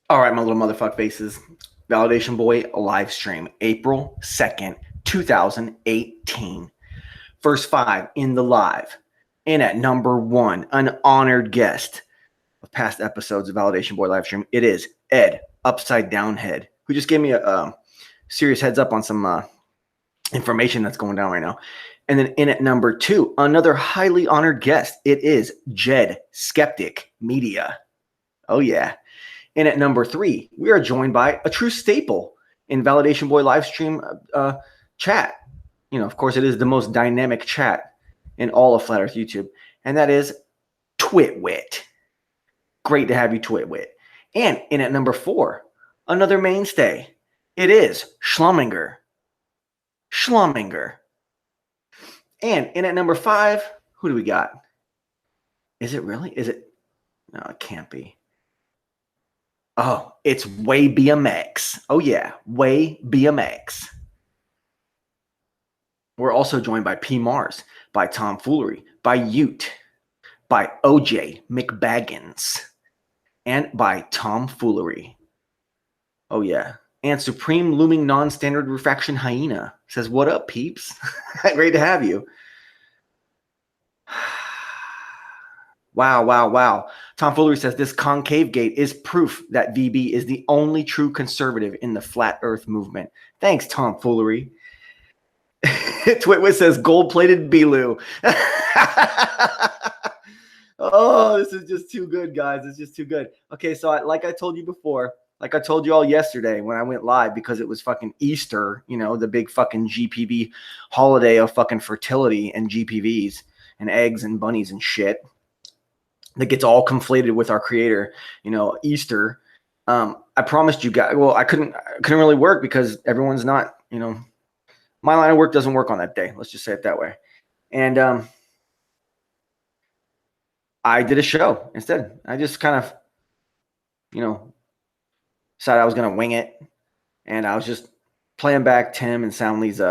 All right, my little motherfuck faces. Validation Boy live stream, April 2nd, 2018. First five in the live. And at number one, an honored guest of past episodes of Validation Boy live stream. It is Ed, Upside Down Head, who just gave me a serious heads up on some information that's going down right now. And then in at number two, another highly honored guest. It is Jed, Skeptic Media. Oh, yeah. And at number three, we are joined by a true staple in Validation Boy live stream chat. You know, of course, it is the most dynamic chat in all of Flat Earth YouTube, and that is Twitwit. Great to have you, Twitwit. And in at number four, another mainstay. It is Schlumminger. And in at number five, who do we got? Is it really? Is it? No, it can't be. Oh, it's Way BMX. Oh, yeah, Way BMX. We're also joined by P. Mars, by Tom Foolery, by Ute, by OJ McBaggins, and by Tom Foolery. Oh, yeah. And Supreme Looming Non-Standard Refraction Hyena says, what up, peeps? Great to have you. Wow. Tom Foolery says this concave gate is proof that VB is the only true conservative in the flat earth movement. Thanks, Tom Foolery. Twitwit says gold-plated Belu. Oh, this is just too good, guys. It's just too good. Okay, so like I told you before, like I told you all yesterday when I went live, because it was fucking Easter, you know, the big fucking GPV holiday of fucking fertility and GPVs and eggs and bunnies and shit that gets all conflated with our creator, you know, Easter. I promised you guys, well, I couldn't really work because everyone's not, you know, my line of work doesn't work on that day. Let's just say it that way. And I did a show instead. I just kind of, you know, decided I was going to wing it. And I was just playing back Tim and Soundly's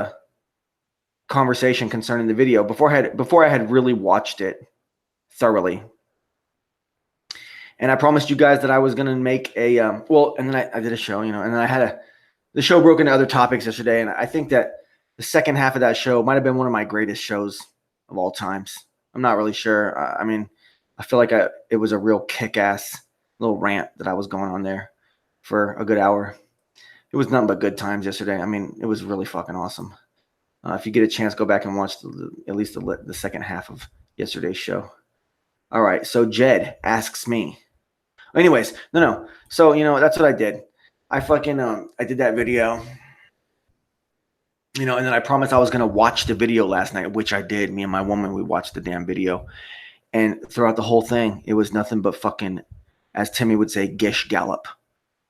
conversation concerning the video before I had really watched it thoroughly. And I promised you guys that I was going to make a, and then I did a show, you know, and then I had the show broke into other topics yesterday. And I think that the second half of that show might have been one of my greatest shows of all times. I'm not really sure. I mean, I feel like it was a real kick-ass little rant that I was going on there for a good hour. It was nothing but good times yesterday. I mean, it was really fucking awesome. If you get a chance, go back and watch at least the second half of yesterday's show. All right, so Jed asks me. Anyways, no. So, you know, that's what I did. I fucking, I did that video, you know, and then I promised I was going to watch the video last night, which I did. Me and my woman, we watched the damn video. And throughout the whole thing, it was nothing but fucking, as Timmy would say, gish gallop.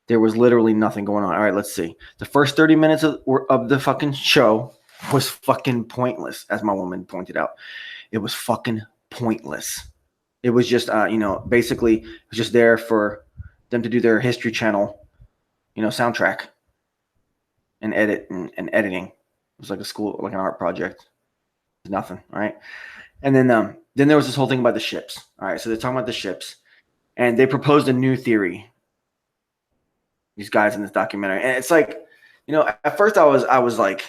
There was literally nothing going on. All right, let's see. The first 30 minutes of the fucking show was fucking pointless, as my woman pointed out. It was fucking pointless. It was just, you know, basically, it was just there for them to do their History Channel, you know, soundtrack and edit and editing. It was like a school, like an art project. Nothing, all right? And then there was this whole thing about the ships. All right, so they're talking about the ships, and they proposed a new theory. These guys in this documentary, and it's like, you know, at first I was like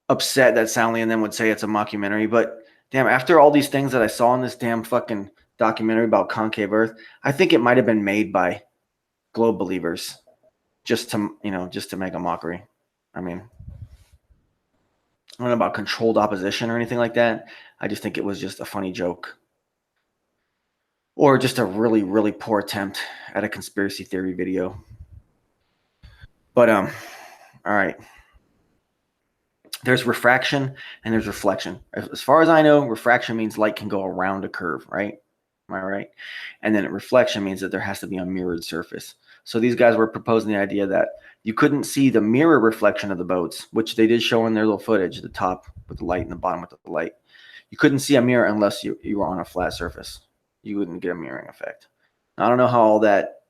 upset that Soundly and them would say it's a mockumentary, but damn, after all these things that I saw in this damn fucking documentary about concave Earth, I think it might have been made by globe believers just to make a mockery. I mean, I don't know about controlled opposition or anything like that. I just think it was just a funny joke. Or just a really, really poor attempt at a conspiracy theory video. But, all right. There's refraction and there's reflection. As far as I know, refraction means light can go around a curve, right? Am I right? And then reflection means that there has to be a mirrored surface. So these guys were proposing the idea that you couldn't see the mirror reflection of the boats, which they did show in their little footage, the top with the light and the bottom with the light. You couldn't see a mirror unless you were on a flat surface. You wouldn't get a mirroring effect. I don't know how all that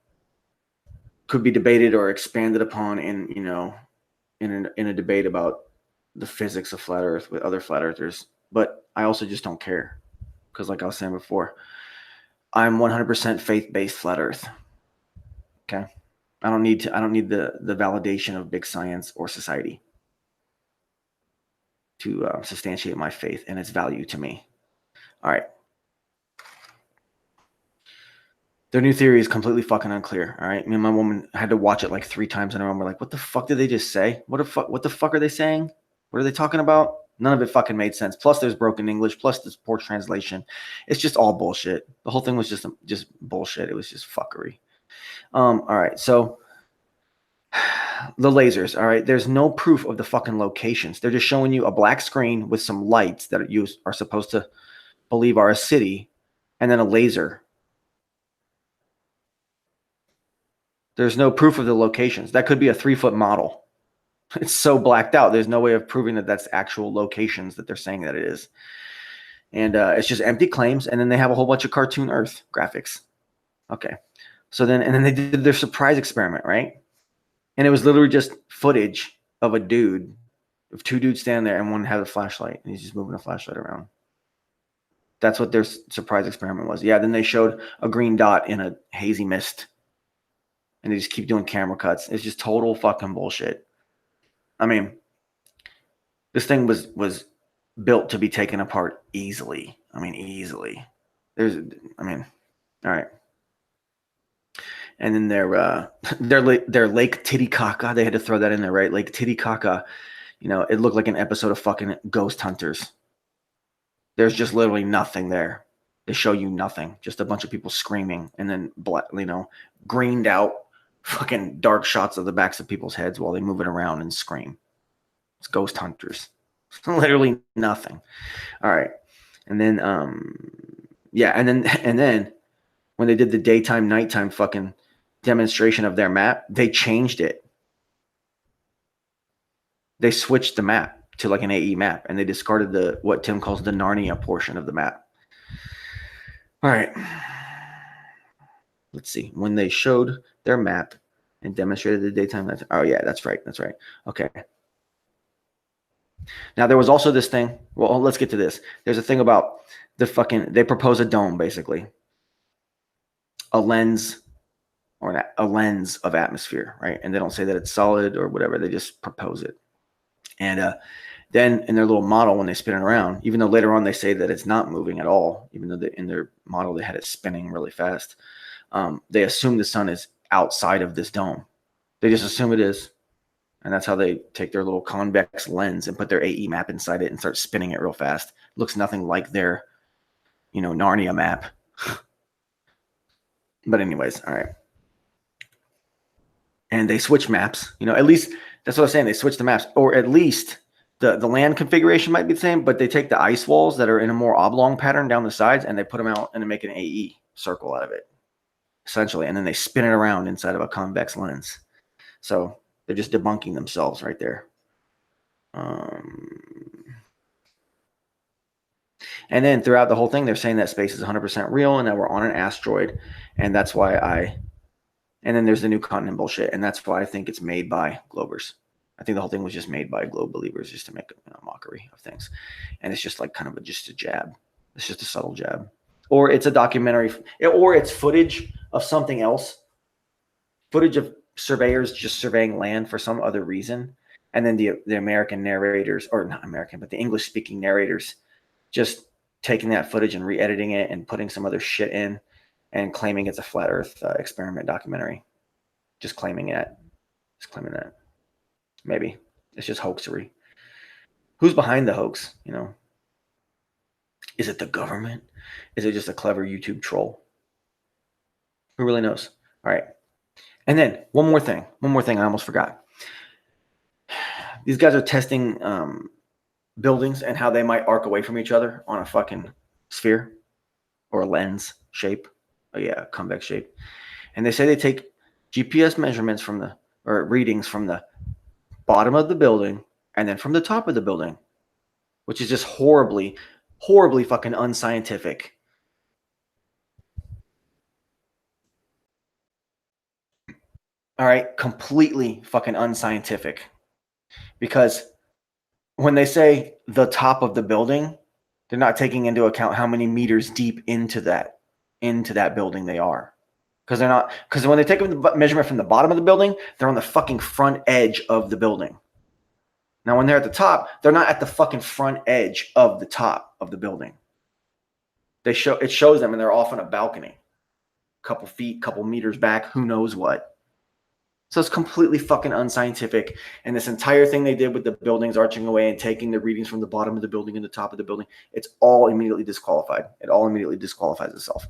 could be debated or expanded upon in, you know, in a debate about the physics of flat Earth with other flat earthers, but I also just don't care because, like I was saying before, I'm 100% faith-based flat Earth. Okay. I don't need the validation of big science or society to substantiate my faith and its value to me. All right. Their new theory is completely fucking unclear. All right. Me and my woman had to watch it like 3 times in a row. We're like, what the fuck did they just say? What the fuck are they saying? What are they talking about? None of it fucking made sense. Plus there's broken English. Plus there's poor translation. It's just all bullshit. The whole thing was just bullshit. It was just fuckery. All right. So the lasers. All right. There's no proof of the fucking locations. They're just showing you a black screen with some lights that you are supposed to believe are a city, and then a laser. There's no proof of the locations. That could be a 3-foot model. It's so blacked out. There's no way of proving that that's actual locations that they're saying that it is. And it's just empty claims. And then they have a whole bunch of cartoon Earth graphics. Okay. So then they did their surprise experiment, right? And it was literally just footage of of 2 dudes standing there, and one had a flashlight, and he's just moving a flashlight around. That's what their surprise experiment was. Yeah. Then they showed a green dot in a hazy mist. And they just keep doing camera cuts. It's just total fucking bullshit. I mean, this thing was built to be taken apart easily. I mean, easily. All right. And then their Lake Titicaca, they had to throw that in there, right? Lake Titicaca, it looked like an episode of fucking Ghost Hunters. There's just literally nothing there. They show you nothing, just a bunch of people screaming, and then greened out fucking dark shots of the backs of people's heads while they move it around and scream. It's Ghost Hunters. Literally nothing. All right. And then and then when they did the daytime nighttime fucking demonstration of their map, they changed it. They switched the map to like an AE map, and they discarded what Tim calls the Narnia portion of the map. All right. Let's see. When they showed their map and demonstrated the daytime nighttime. Oh yeah, that's right. Okay. Now there was also this thing. Well, let's get to this. There's a thing about they propose a dome, basically. A lens of atmosphere, right? And they don't say that it's solid or whatever. They just propose it. And then in their little model, when they spin it around, even though later on they say that it's not moving at all, even though in their model they had it spinning really fast, they assume the sun is outside of this dome. They just assume it is. And that's how they take their little convex lens and put their AE map inside it and start spinning it real fast. It looks nothing like their, Narnia map. But anyways, all right. And they switch maps. At least that's what I was saying. They switch the maps, or at least the land configuration might be the same, but they take the ice walls that are in a more oblong pattern down the sides, and they put them out and they make an AE circle out of it, essentially. And then they spin it around inside of a convex lens. So they're just debunking themselves right there. And then throughout the whole thing, they're saying that space is 100% real and that we're on an asteroid. And that's why and then there's the new continent bullshit. And that's why I think it's made by Globers. I think the whole thing was just made by globe believers just to make a mockery of things. And it's just like kind of just a jab. It's just a subtle jab. Or it's a documentary, or it's footage of something else. Footage of surveyors just surveying land for some other reason. And then the American narrators, or not American, but the English-speaking narrators just taking that footage and re-editing it and putting some other shit in and claiming it's a flat earth experiment documentary. Just claiming that. Maybe. It's just hoaxery. Who's behind the hoax, Is it the government? Is it just a clever YouTube troll? Who really knows? All right. And then one more thing I almost forgot. These guys are testing buildings and how they might arc away from each other on a fucking sphere or a lens shape. Oh yeah, convex shape. And they say they take GPS measurements or readings from the bottom of the building and then from the top of the building, which is just horribly, horribly fucking unscientific. All right, completely fucking unscientific. Because when they say the top of the building, they're not taking into account how many meters deep into that building they are. Because when they take the measurement from the bottom of the building, they're on the fucking front edge of the building. Now, when they're at the top, they're not at the fucking front edge of the top of the building. It shows them, and they're off on a balcony, couple feet, couple meters back, who knows what. So it's completely fucking unscientific. And this entire thing they did with the buildings arching away and taking the readings from the bottom of the building and the top of the building, it's all immediately disqualified. It all immediately disqualifies itself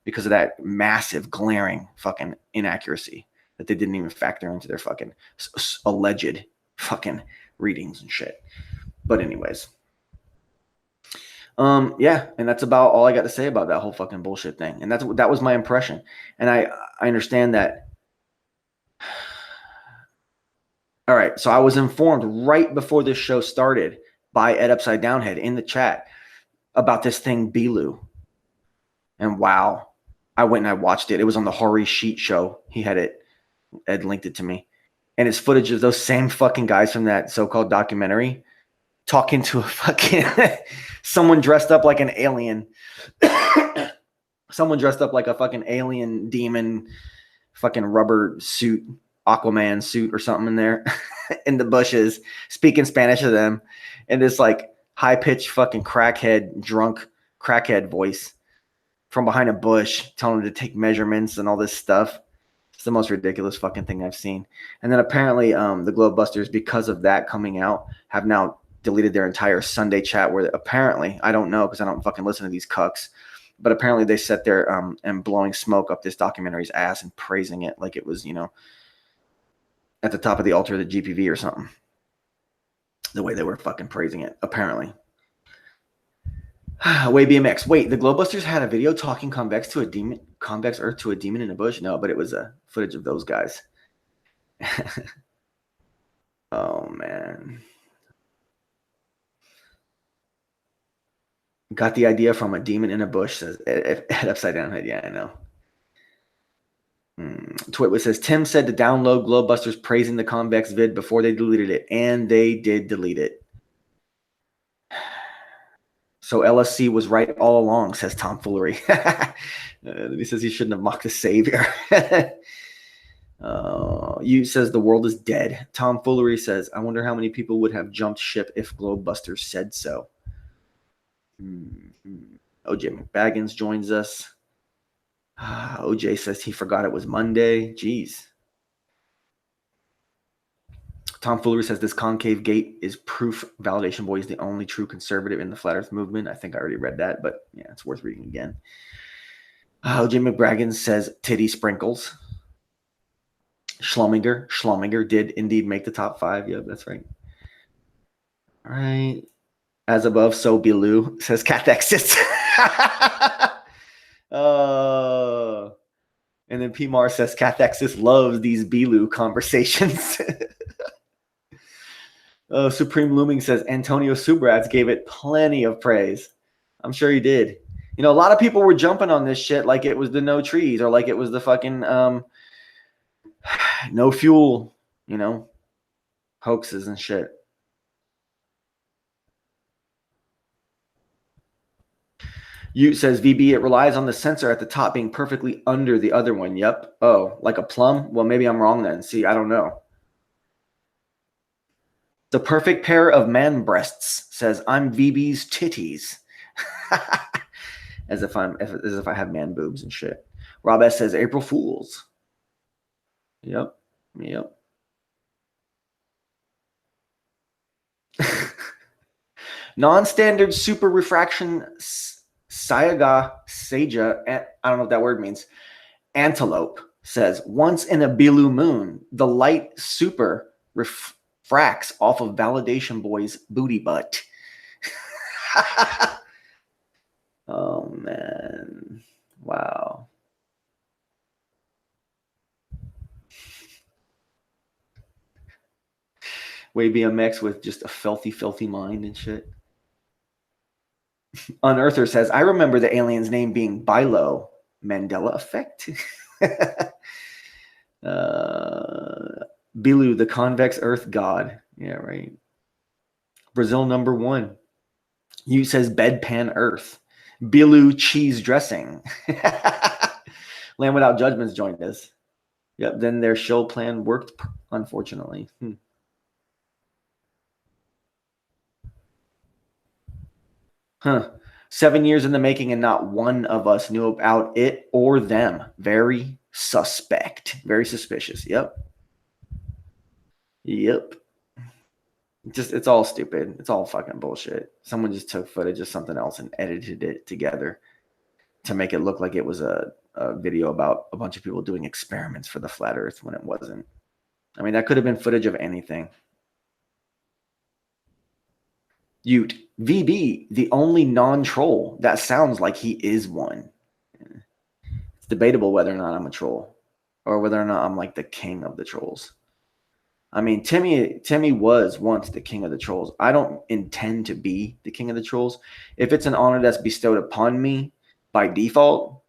because of that massive, glaring fucking inaccuracy that they didn't even factor into their fucking alleged fucking readings and shit. But anyways. Yeah, and that's about all I got to say about that whole fucking bullshit thing. And that was my impression. And I understand that. All right, so I was informed right before this show started by Ed Upside Down Head in the chat about this thing, Bilu. And wow, I went and I watched it. It was on the Horry Sheet show. He had it. Ed linked it to me. And it's footage of those same fucking guys from that so-called documentary talking to a fucking someone dressed up like an alien. Someone dressed up like a fucking alien demon, fucking rubber suit, Aquaman suit or something in there in the bushes, speaking Spanish to them in this like high-pitched fucking drunk crackhead voice from behind a bush, telling them to take measurements and all this stuff. It's the most ridiculous fucking thing I've seen. And then apparently the Globebusters, because of that coming out, have now deleted their entire Sunday chat where apparently, I don't know because I don't fucking listen to these cucks, but apparently they sat there and blowing smoke up this documentary's ass and praising it like it was, at the top of the altar of the GPV or something. The way they were fucking praising it, apparently. Way BMX. Wait, the Globebusters had a video talking convex Earth to a demon in a bush? No, but it was a footage of those guys. Oh, man. Got the idea from a demon in a bush, says Ed Upside Down Head. Yeah, I know. Twitwit says, Tim said to download Globebusters praising the convex vid before they deleted it, and they did delete it. So LSC was right all along, says Tomfoolery. He says he shouldn't have mocked the savior. You says the world is dead. Tomfoolery says, I wonder how many people would have jumped ship if Globebusters said so. OJ McBaggins joins us. OJ says he forgot it was Monday. Jeez. Tomfoolery says this concave gate is proof Validation Boy is the only true conservative in the Flat Earth movement. I think I already read that, but yeah, it's worth reading again. OJ McBaggins says titty sprinkles. Schlominger did indeed make the top 5. Yep, that's right. All right. As above, so below, says Cathexis. And then PMAR says Cathexis loves these Bilu conversations. Supreme Looming says Antonio Subrats gave it plenty of praise. I'm sure he did. A lot of people were jumping on this shit like it was the no trees or like it was the fucking no fuel, hoaxes and shit. Ute says, VB, it relies on the sensor at the top being perfectly under the other one. Yep. Oh, like a plum? Well, maybe I'm wrong then. See, I don't know. The perfect pair of man breasts, says, I'm VB's titties. as if I have man boobs and shit. Rob S says, April Fools. Yep. Non-standard super refraction Sayaga Seja, I don't know what that word means. Antelope says, once in a Bilu moon, the light super refracts off of Validation Boy's booty butt. Oh, man. Wow. Way BMX with just a filthy, filthy mind and shit. Unearther says, I remember the alien's name being Bilo. Mandela effect. Bilu, the convex earth god. Yeah, right. Brazil number 1. You says bedpan earth. Bilu cheese dressing. Land Without Judgment's joined us. Yep. Then their show plan worked, unfortunately. Huh. 7 years in the making, and not one of us knew about it or them. Very suspect. Very suspicious. Yep. Yep. It's all stupid. It's all fucking bullshit. Someone just took footage of something else and edited it together to make it look like it was a video about a bunch of people doing experiments for the flat earth when it wasn't. I mean, that could have been footage of anything. Ute, VB, the only non-troll. That sounds like he is one. It's debatable whether or not I'm a troll or whether or not I'm like the king of the trolls. I mean, Timmy was once the king of the trolls. I don't intend to be the king of the trolls. If it's an honor that's bestowed upon me by default,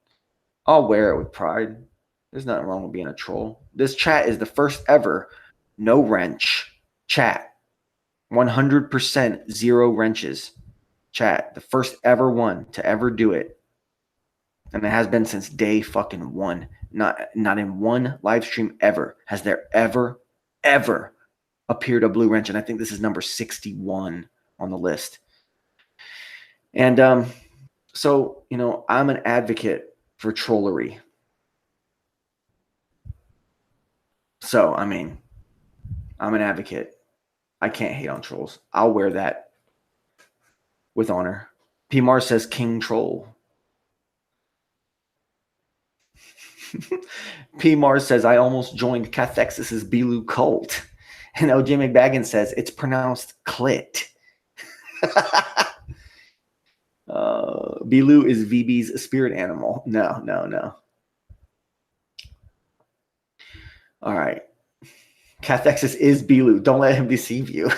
I'll wear it with pride. There's nothing wrong with being a troll. This chat is the first ever no wrench chat. 100% zero wrenches chat. The first ever one to ever do it. And it has been since day fucking one. Not in one live stream ever has there ever appeared a blue wrench. And I think this is number 61 on the list. And so, I'm an advocate for trollery. So, I mean, I'm an advocate. I can't hate on trolls. I'll wear that with honor. P. Mars says King Troll. P. Mars says, I almost joined Cathexis's Belu cult. And OJ McBaggin says, it's pronounced clit. Belu is VB's spirit animal. No. All right. Cathexis is Belu. Don't let him deceive you.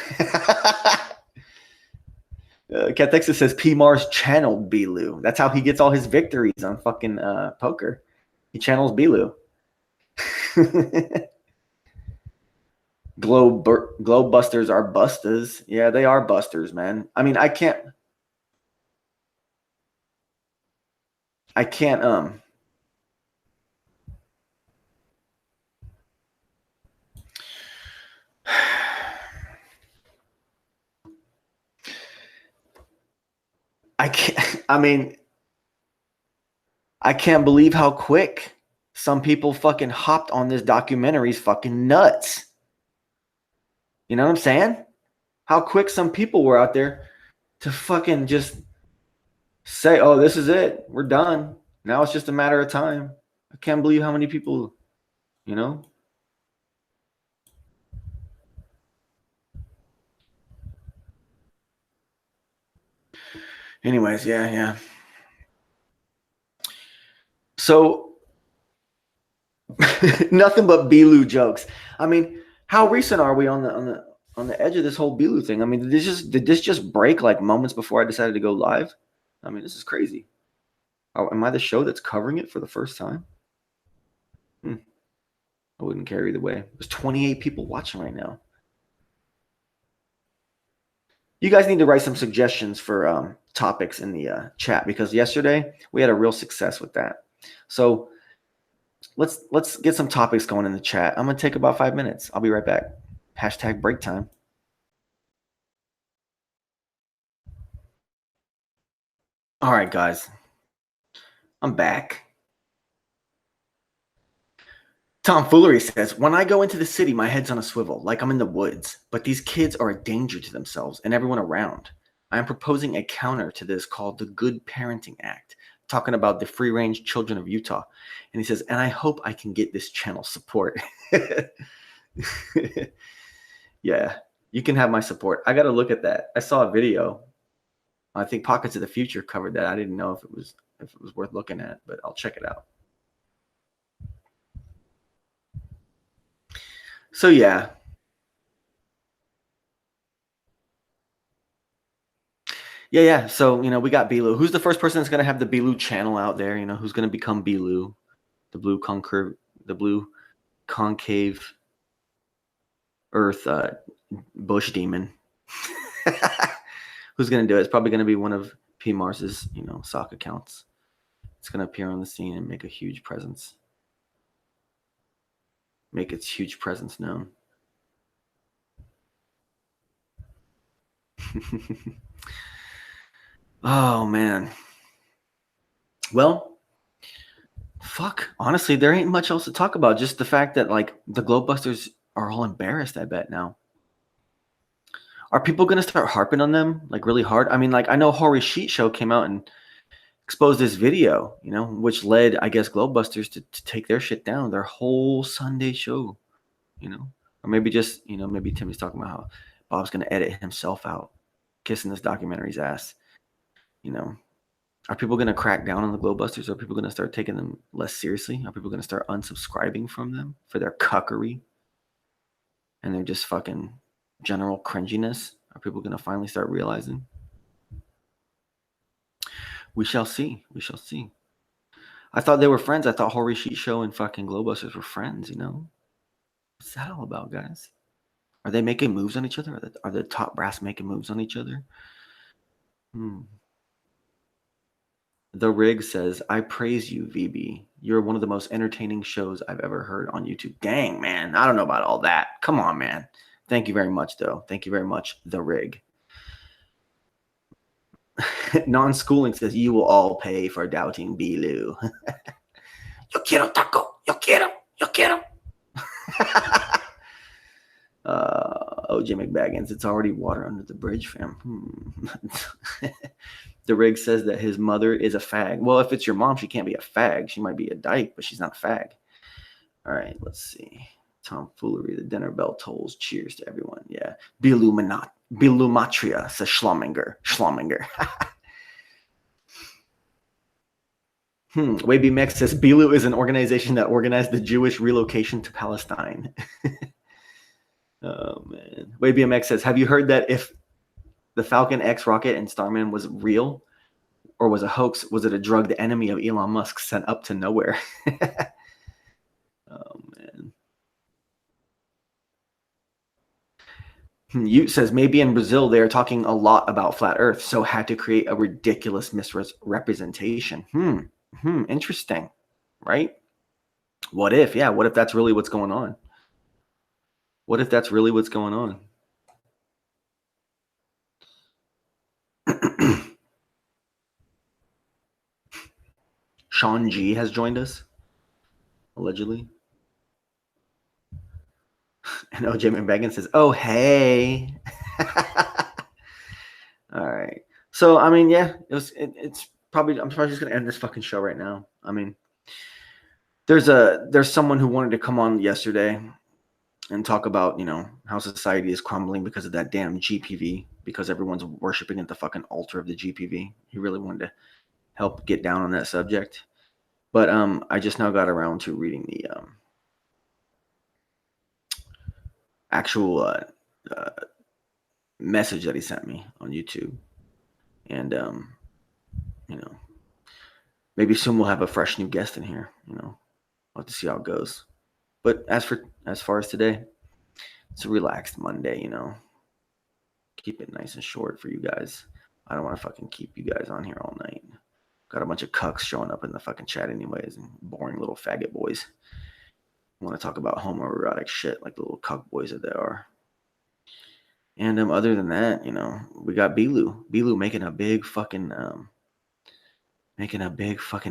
Cathexis says P. Mars channeled Belu. That's how he gets all his victories on fucking poker. He channels Belu. Globe busters are busters. Yeah, they are busters, man. I mean, I can't I can't I can't believe how quick some people fucking hopped on this documentary's fucking nuts. You know what I'm saying? How quick some people were out there to fucking just say, oh, this is it. We're done. Now it's just a matter of time. I can't believe how many people, Anyways, yeah. So nothing but Belu jokes. I mean, how recent are we on the edge of this whole Belu thing? I mean, did this just break like moments before I decided to go live? I mean, this is crazy. Oh, am I the show that's covering it for the first time? I wouldn't care either way. There's 28 people watching right now. You guys need to write some suggestions for topics in the chat, because yesterday we had a real success with that. So let's get some topics going in the chat. I'm gonna take about 5 minutes. I'll be right back. Hashtag break time. All right, guys. I'm back. Tomfoolery says, when I go into the city, my head's on a swivel, like I'm in the woods. But these kids are a danger to themselves and everyone around. I am proposing a counter to this called the Good Parenting Act, talking about the free-range children of Utah. And he says, and I hope I can get this channel support. Yeah, you can have my support. I got to look at that. I saw a video. I think Pockets of the Future covered that. I didn't know if it was worth looking at, but I'll check it out. So yeah. Yeah. So, we got Belu. Who's the first person that's going to have the Belu channel out there? Who's going to become Belu? The blue concave earth bush demon. Who's going to do it? It's probably going to be one of P. Mars's, sock accounts. It's going to appear on the scene and make a huge presence. make its huge presence known. Oh man. Well, fuck. Honestly, there ain't much else to talk about. Just the fact that like the Globebusters are all embarrassed, I bet now. Are people gonna start harping on them like really hard? I mean, like I know Horry Sheet Show came out and exposed this video, which led, I guess, Globebusters to take their shit down, their whole Sunday show, or maybe just, maybe Timmy's talking about how Bob's gonna edit himself out, kissing this documentary's ass, Are people gonna crack down on the Globebusters? Are people gonna start taking them less seriously? Are people gonna start unsubscribing from them for their cuckery and their just fucking general cringiness? Are people gonna finally start realizing? We shall see. We shall see. I thought they were friends. I thought Horry Sheet Show and fucking Globebusters were friends, What's that all about, guys? Are they making moves on each other? Are the top brass making moves on each other? The Rig says, I praise you, VB. You're one of the most entertaining shows I've ever heard on YouTube. Dang, man. I don't know about all that. Come on, man. Thank you very much, though. Thank you very much, The Rig. Non-schooling says, you will all pay for doubting Bilu. Yo quiero taco. Yo quiero. Yo quiero. OJ McBaggins, it's already water under the bridge, fam. The Rig says that his mother is a fag. Well, if it's your mom, she can't be a fag. She might be a dyke, but she's not a fag. All right, let's see. Tomfoolery, the dinner bell tolls. Cheers to everyone. Yeah. Bilumatria says Schlumminger. Waby Mex says Bilu is an organization that organized the Jewish relocation to Palestine. Oh, man. WaveBMX says, have you heard that if the Falcon X rocket and Starman was real or was a hoax, was it a drug the enemy of Elon Musk sent up to nowhere? Oh, man. Ute says, maybe in Brazil they are talking a lot about flat Earth, so had to create a ridiculous misrepresentation. Interesting, right? What if? Yeah, what if that's really what's going on? What if that's really what's going on? Sean G has joined us, allegedly. And OJ McBaggin says, oh, hey. All right. So, I mean, yeah, it's probably, I'm probably just going to end this fucking show right now. I mean, there's someone who wanted to come on yesterday and talk about, how society is crumbling because of that damn GPV, because everyone's worshiping at the fucking altar of the GPV. He really wanted to help get down on that subject. But I just now got around to reading the actual message that he sent me on YouTube. And, maybe soon we'll have a fresh new guest in here, We'll have to see how it goes. But as far as today, it's a relaxed Monday, Keep it nice and short for you guys. I don't want to fucking keep you guys on here all night. Got a bunch of cucks showing up in the fucking chat anyways, and boring little faggot boys. Want to talk about homoerotic shit like the little cuck boys that they are. And other than that, we got Bilu making a big fucking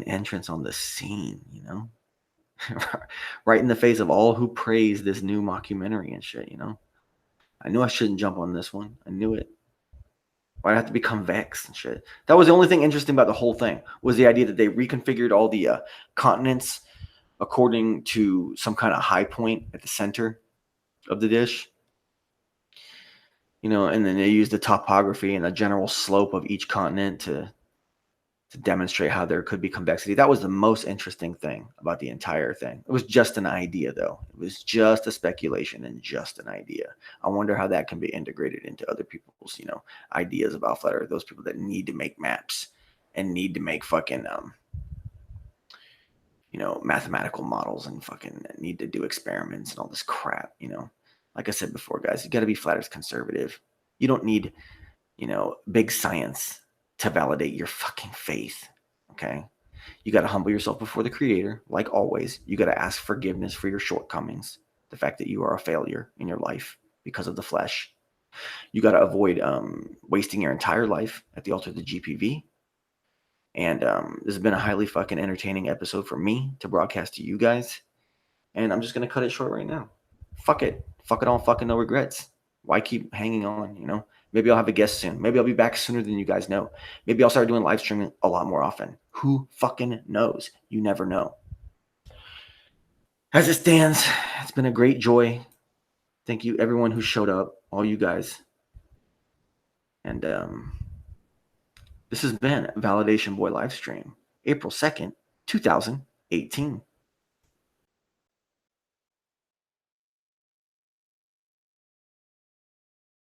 entrance on the scene, right in the face of all who praise this new mockumentary and shit, I knew I shouldn't jump on this one. I knew it. Why'd I have to become vexed and shit? That was the only thing interesting about the whole thing, was the idea that they reconfigured all the continents according to some kind of high point at the center of the dish. And then they used the topography and the general slope of each continent to demonstrate how there could be convexity. That was the most interesting thing about the entire thing. It was just an idea, though. It was just a speculation and just an idea. I wonder how that can be integrated into other people's, ideas about flat Earth. Those people that need to make maps and need to make fucking, mathematical models and fucking need to do experiments and all this crap, Like I said before, guys, you got to be flat Earth conservative. You don't need, big science to validate your fucking faith, okay? You got to humble yourself before the Creator, like always. You got to ask forgiveness for your shortcomings, the fact that you are a failure in your life because of the flesh. You got to avoid wasting your entire life at the altar of the GPV. And this has been a highly fucking entertaining episode for me to broadcast to you guys. And I'm just going to cut it short right now. Fuck it. Fuck it all. Fucking no regrets. Why keep hanging on, you know? Maybe I'll have a guest soon. Maybe I'll be back sooner than you guys know. Maybe I'll start doing live streaming a lot more often. Who fucking knows? You never know. As it stands, it's been a great joy. Thank you, everyone who showed up, all you guys. And this has been Validation Boy Livestream, April 2nd, 2018.